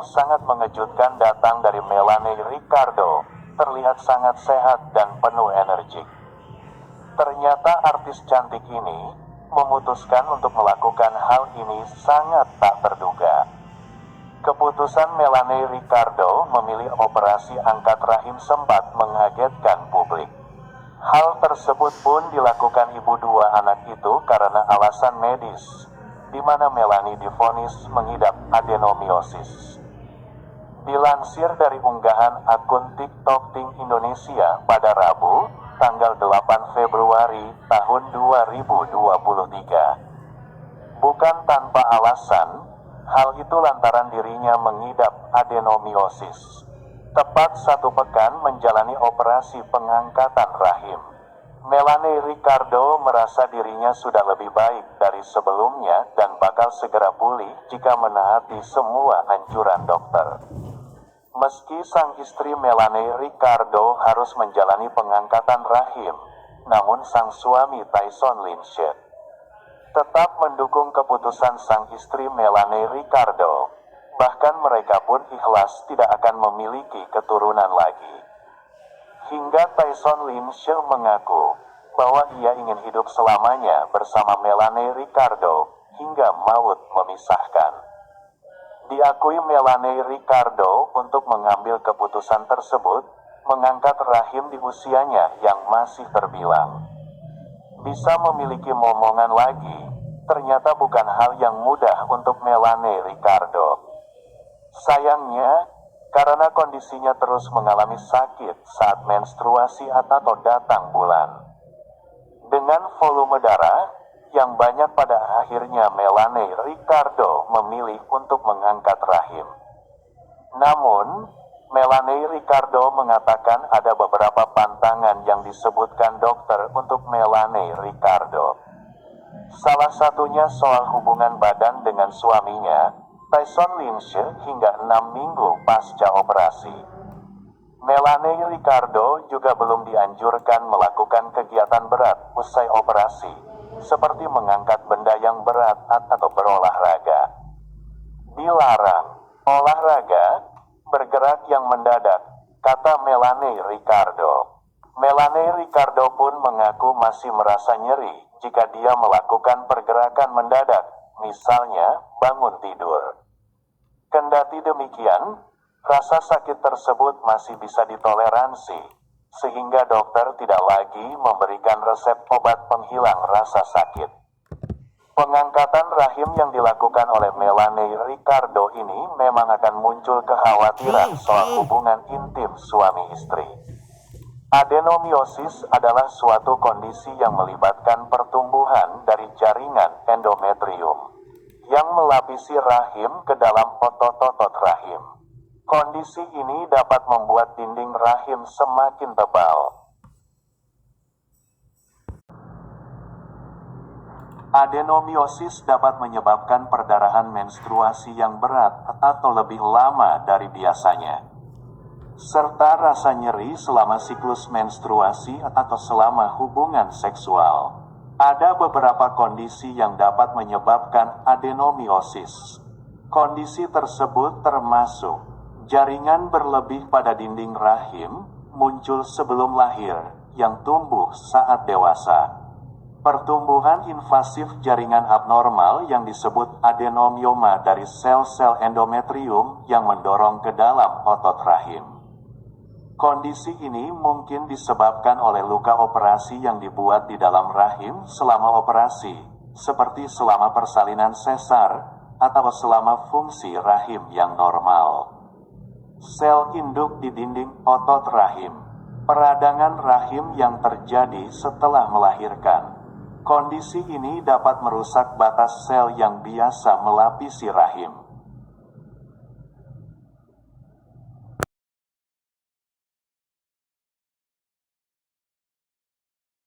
yang sangat mengejutkan datang dari Melanie Ricardo, terlihat sangat sehat dan penuh energi. Ternyata artis cantik ini memutuskan untuk melakukan hal ini sangat tak terduga. Keputusan Melanie Ricardo memilih operasi angkat rahim sempat mengagetkan publik. Hal tersebut pun dilakukan ibu dua anak itu karena alasan medis, di mana Melanie divonis mengidap adenomiosis. Dilansir dari unggahan akun TikTok Ting Indonesia pada Rabu, tanggal 8 Februari tahun 2023. Bukan tanpa alasan, hal itu lantaran dirinya mengidap adenomiosis. Tepat 1 pekan menjalani operasi pengangkatan rahim, Melanie Ricardo merasa dirinya sudah lebih baik dari sebelumnya dan bakal segera pulih jika menaati semua anjuran dokter. Meski sang istri Melanie Ricardo harus menjalani pengangkatan rahim, namun sang suami Tyson Lynch tetap mendukung keputusan sang istri Melanie Ricardo. Bahkan mereka pun ikhlas tidak akan memiliki keturunan lagi. Hingga Tyson Lynch mengaku bahwa ia ingin hidup selamanya bersama Melanie Ricardo hingga maut memisahkan. Diakui Melanie Ricardo untuk mengambil keputusan tersebut, mengangkat rahim di usianya yang masih terbilang. Bisa memiliki momongan lagi, ternyata bukan hal yang mudah untuk Melanie Ricardo. Sayangnya, karena kondisinya terus mengalami sakit saat menstruasi atau datang bulan. Dengan volume darah yang banyak, pada akhirnya Melanie Ricardo memilih untuk mengangkat rahim. Namun, Melanie Ricardo mengatakan ada beberapa pantangan yang disebutkan dokter untuk Melanie Ricardo. Salah satunya soal hubungan badan dengan suaminya, Tyson Lynch, hingga 6 minggu pasca operasi. Melanie Ricardo juga belum dianjurkan melakukan kegiatan berat usai operasi, seperti mengangkat benda yang berat atau berolahraga. Dilarang olahraga, bergerak yang mendadak, kata Melanie Ricardo. Melanie Ricardo pun mengaku masih merasa nyeri jika dia melakukan pergerakan mendadak, misalnya bangun tidur. Kendati demikian, rasa sakit tersebut masih bisa ditoleransi, sehingga dokter tidak lagi memberikan resep obat penghilang rasa sakit. Pengangkatan rahim yang dilakukan oleh Melanie Ricardo ini memang akan muncul kekhawatiran soal hubungan intim suami istri. Adenomiosis adalah suatu kondisi yang melibatkan pertumbuhan dari jaringan endometrium yang melapisi rahim ke dalam otot-otot rahim. Kondisi ini dapat membuat dinding rahim semakin tebal. Adenomiosis dapat menyebabkan perdarahan menstruasi yang berat atau lebih lama dari biasanya, serta rasa nyeri selama siklus menstruasi atau selama hubungan seksual. Ada beberapa kondisi yang dapat menyebabkan adenomiosis. Kondisi tersebut termasuk jaringan berlebih pada dinding rahim, muncul sebelum lahir, yang tumbuh saat dewasa. Pertumbuhan invasif jaringan abnormal yang disebut adenomioma dari sel-sel endometrium yang mendorong ke dalam otot rahim. Kondisi ini mungkin disebabkan oleh luka operasi yang dibuat di dalam rahim selama operasi, seperti selama persalinan sesar atau selama fungsi rahim yang normal. Sel induk di dinding otot rahim, peradangan rahim yang terjadi setelah melahirkan. Kondisi ini dapat merusak batas sel yang biasa melapisi rahim.